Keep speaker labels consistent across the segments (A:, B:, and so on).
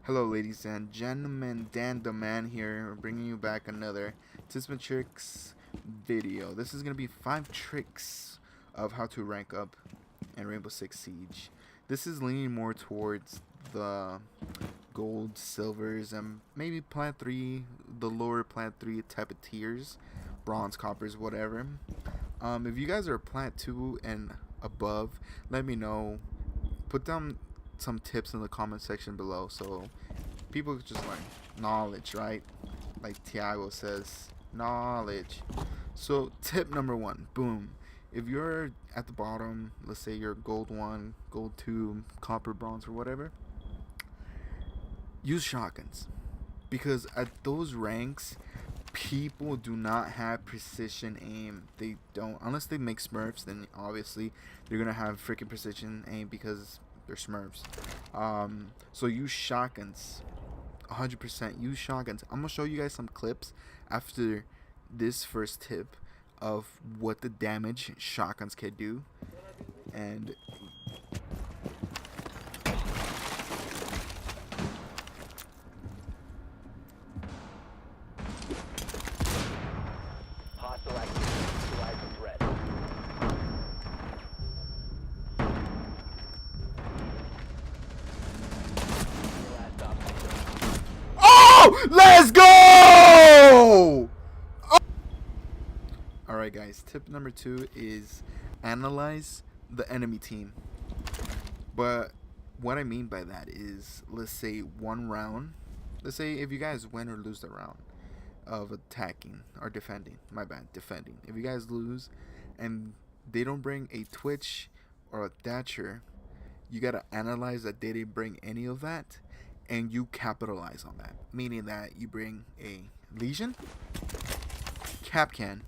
A: Hello, ladies and gentlemen. Dan the Man here, bringing you back another tips and tricks video. This is gonna be 5 tricks of how to rank up in Rainbow Six Siege. This is leaning more towards the gold, silvers, and maybe plat 3, the lower plat 3 type of tiers, bronze, coppers, whatever. If you guys are plat 2 and above, let me know. Put down some tips in the comment section below so people just learn knowledge, right? Like Tiago says, knowledge. So tip number 1, boom. If you're at the bottom, let's say you're gold 1, gold 2, copper, bronze, or whatever, use shotguns, because at those ranks people do not have precision aim. They don't, unless they make smurfs, then obviously they're gonna have freaking precision aim because they're smurfs. So use shotguns, 100% use shotguns. I'm gonna show you guys some clips after this first tip of what the damage shotguns can do. And
B: Hostile activity. Neutralize the threat. Last stop.
A: oh, let's go! Alright guys, tip number 2 is analyze the enemy team. But what I mean by that is, let's say one round, let's say if you guys win or lose the round of attacking or defending, defending. If you guys lose and they don't bring a Twitch or a Thatcher, you gotta analyze that they didn't bring any of that and you capitalize on that. Meaning that you bring a Legion, Kapkan,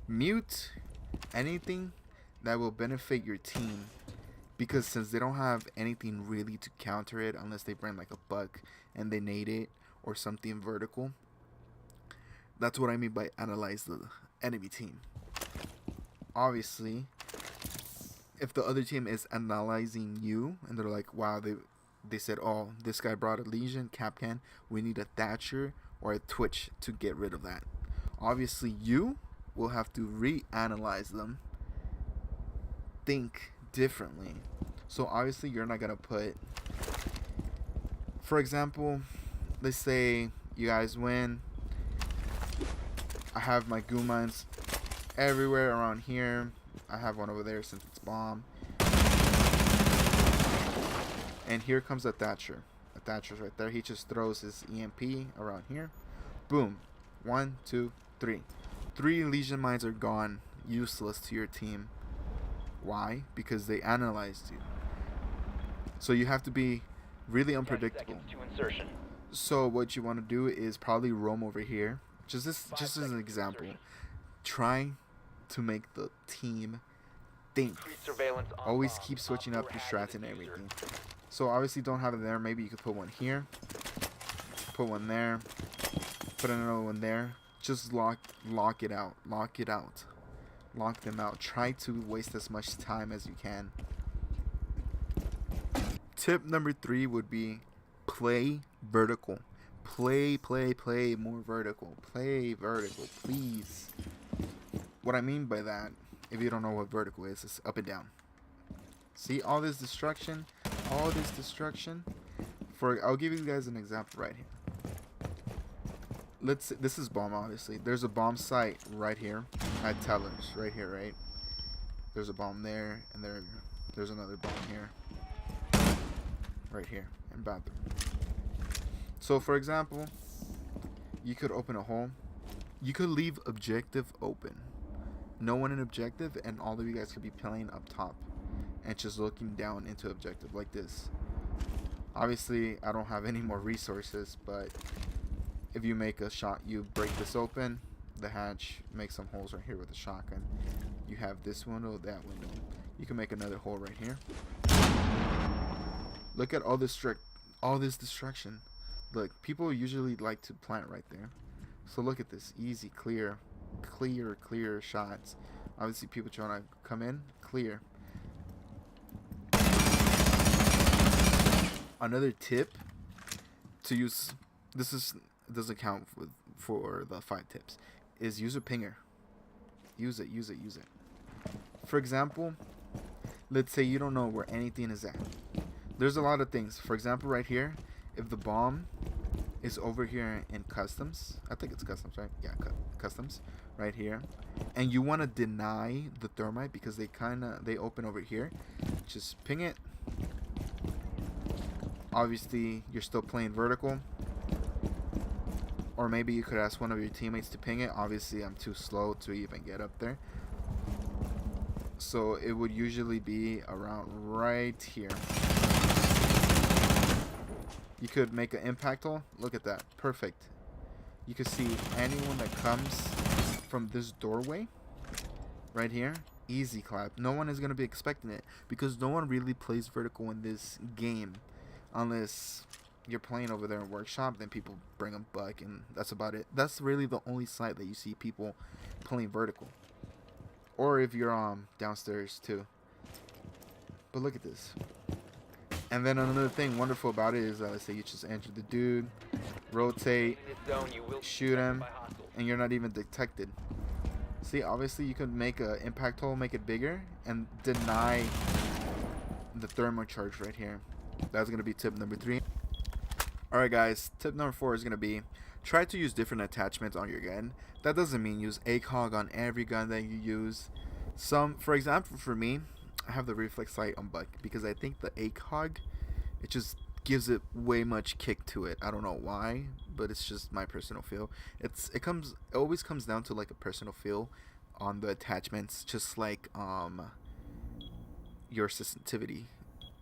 A: Mute, anything that will benefit your team, because since they don't have anything really to counter it unless they bring like a bug and they nade it or something vertical. That's what I mean by analyze the enemy team. Obviously, if the other team is analyzing you and they're like, wow, they said, oh, this guy brought a Legion, Kapkan, we need a Thatcher or a Twitch to get rid of that. Obviously, you will have to reanalyze them, think differently. So obviously you're not gonna put, for example, let's say you guys win. I have my goo mines everywhere around here. I have one over there since it's bomb. And here comes a Thatcher. A Thatcher's right there. He just throws his EMP around here. Boom. 1, 2, 3. 3 Legion mines are gone. Useless to your team. Why? Because they analyzed you. So you have to be really unpredictable.
B: 10 seconds to insertion.
A: So what you want to do is probably roam over here. Just as an example. Try to make the team think.
B: Increase surveillance on
A: Always
B: bomb.
A: keep switching
B: Op
A: up
B: 4
A: your
B: has
A: strats
B: the
A: and
B: diffuser.
A: everything. So obviously don't have it there. Maybe you could put one here. Put one there. Put another one there. Just lock it out. Lock it out. Lock them out. Try to waste as much time as you can. Tip number 3 would be play vertical. Play more vertical. Play vertical, please. What I mean by that, if you don't know what vertical is, it's up and down. See all this destruction? All this destruction? I'll give you guys an example right here. This is bomb, obviously. There's a bomb site right here at Tellers, right here, right? There's a bomb there, and there's another bomb here. Right here, in bathroom. So for example, you could open a hole. You could leave objective open. No one in objective, and all of you guys could be playing up top and just looking down into objective like this. Obviously, I don't have any more resources, but if you make a shot, you break this open, the hatch, make some holes right here with a shotgun. You have this window, that window. You can make another hole right here. Look at all this destruction. Look, people usually like to plant right there. So look at this, easy, clear shots. Obviously, people trying to come in, clear. Another tip to use, this is doesn't count for the 5 tips, is use a pinger. Use it. For example, let's say you don't know where anything is at. There's a lot of things. For example, right here, if the bomb is over here in customs, I think it's customs, right? Yeah, customs, right here, and you want to deny the thermite because they open over here, just ping it. Obviously, you're still playing vertical, or maybe you could ask one of your teammates to ping it. Obviously, I'm too slow to even get up there, so it would usually be around right here. You could make an impact hole. Look at that. Perfect. You could see anyone that comes from this doorway right here. Easy clap. No one is going to be expecting it because no one really plays vertical in this game unless you're playing over there in workshop. Then people bring a buck and that's about it. That's really the only site that you see people playing vertical. Or if you're downstairs too. But look at this. And then another thing wonderful about it is, let's say you just enter the dude, rotate, shoot him, and you're not even detected. See, obviously you could make an impact hole, make it bigger, and deny the thermal charge right here. That's going to be tip number 3. Alright guys, tip number 4 is going to be, try to use different attachments on your gun. That doesn't mean use ACOG on every gun that you use. For example, for me, I have the reflex sight on Buck because I think the ACOG, it just gives it way much kick to it. I don't know why, but it's just my personal feel. It always comes down to like a personal feel on the attachments, just like your sensitivity.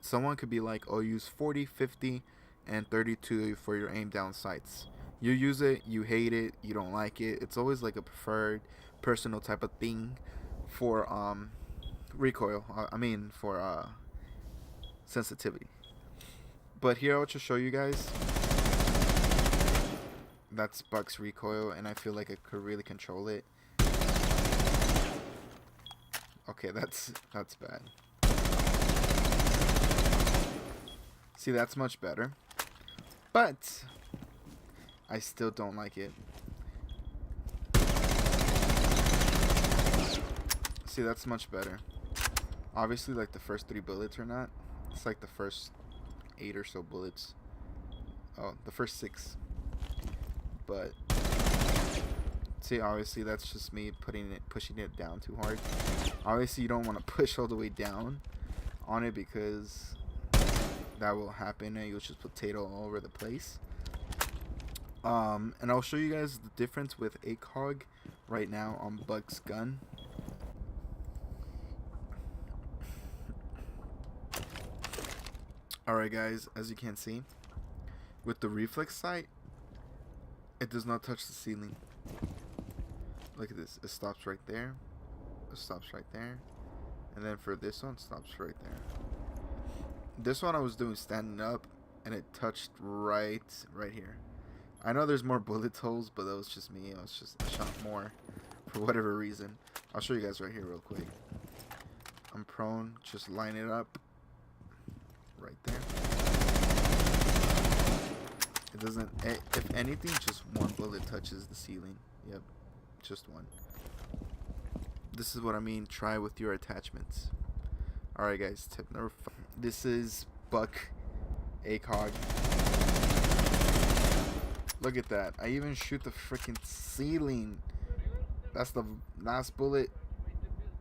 A: Someone could be like, oh, use 40, 50, and 32 for your aim down sights. You use it, you hate it, you don't like it. It's always like a preferred personal type of thing for recoil, for sensitivity. But here I'll just show you guys. That's Buck's recoil, and I feel like I could really control it. Okay, that's bad. See, that's much better, but I still don't like it. See, that's much better. Obviously, like the first 3 bullets are not. It's like the first 8 or so bullets. Oh, the first 6. But see, obviously that's just me pushing it down too hard. Obviously, you don't want to push all the way down on it because that will happen and you'll just potato all over the place. And I'll show you guys the difference with ACOG right now on Buck's gun. Alright guys, as you can see, with the reflex sight, it does not touch the ceiling. Look at this, it stops right there, it stops right there, and then for this one, it stops right there. This one I was doing standing up, and it touched right here. I know there's more bullet holes, but that was just me. I shot more for whatever reason. I'll show you guys right here real quick. I'm prone, just line it up right there. It doesn't, if anything, just one bullet touches the ceiling. Yep, just one. This is what I mean, try with your attachments. Alright guys, tip number 5. This is Buck ACOG. Look at that. I even shoot the freaking ceiling. That's the last bullet.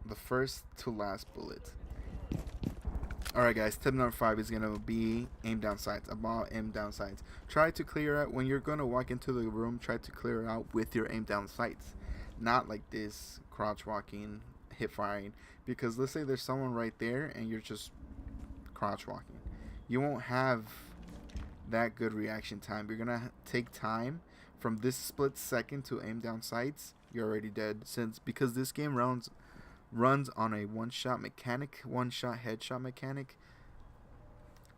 A: The first to last bullet. Alright guys, tip number 5 is going to be aim down sights. About aim down sights. Try to clear out, when you're going to walk into the room, try to clear it out with your aim down sights. Not like this, crouch walking, hip firing. Because let's say there's someone right there and you're just crouch walking. You won't have that good reaction time. You're going to take time from this split second to aim down sights. You're already dead. Because this game runs on a one-shot mechanic, one-shot headshot mechanic.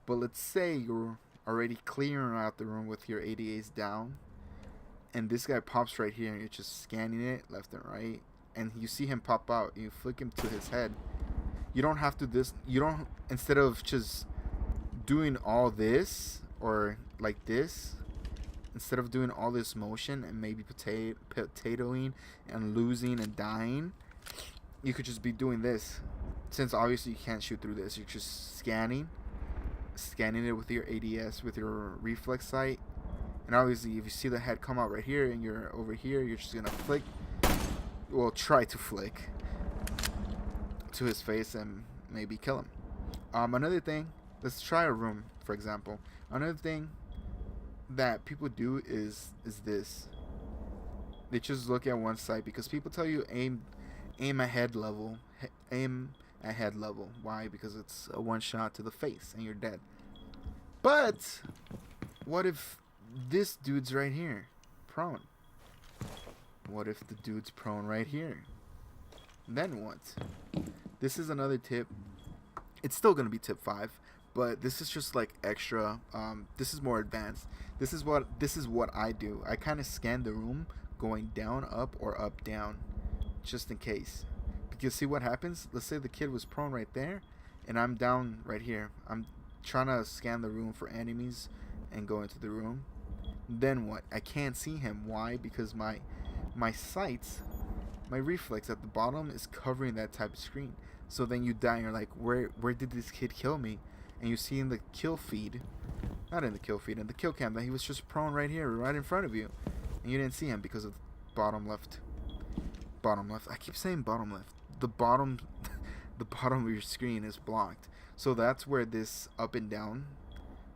A: But let's say you're already clearing out the room with your ADAs down, and this guy pops right here, and you're just scanning it left and right, and you see him pop out. You flick him to his head. You don't have to instead of just doing all this or like this, instead of doing all this motion and maybe potatoing and losing and dying, you could just be doing this. Since obviously you can't shoot through this, you're just scanning it with your ADS, with your reflex sight. And obviously if you see the head come out right here and you're over here, you're just gonna flick, well, try to flick to his face and maybe kill him. Another thing, let's try a room, for example. Another thing that people do is this. They just look at one side, because people tell you aim ahead level. Aim at head level. Why? Because it's a one shot to the face and you're dead. But what if this dude's right here, prone? What if the dude's prone right here? Then what? This is another tip. It's still gonna be tip 5, but this is just like extra. This is more advanced. This is what I do. I kind of scan the room going down, up, or up, down, just in case. Because see what happens. Let's say the kid was prone right there, and I'm down right here. I'm trying to scan the room for enemies and go into the room. Then what? I can't see him. Why? Because my sights, my reflex at the bottom is covering that type of screen. So then you die and you're like, where did this kid kill me? And you see in the kill feed, not in the kill feed, in the kill cam, that he was just prone right here, right in front of you, and you didn't see him because of bottom left. Bottom left. I keep saying bottom left. The bottom the bottom of your screen is blocked. So that's where this up and down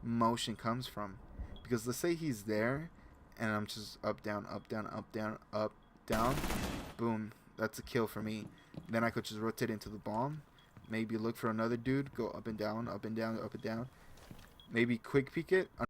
A: motion comes from. Because let's say he's there and I'm just up, down, up, down, up, down, up, down, boom, that's a kill for me. Then I could just rotate into the bomb, maybe look for another dude, go up and down, up and down, up and down, maybe quick peek it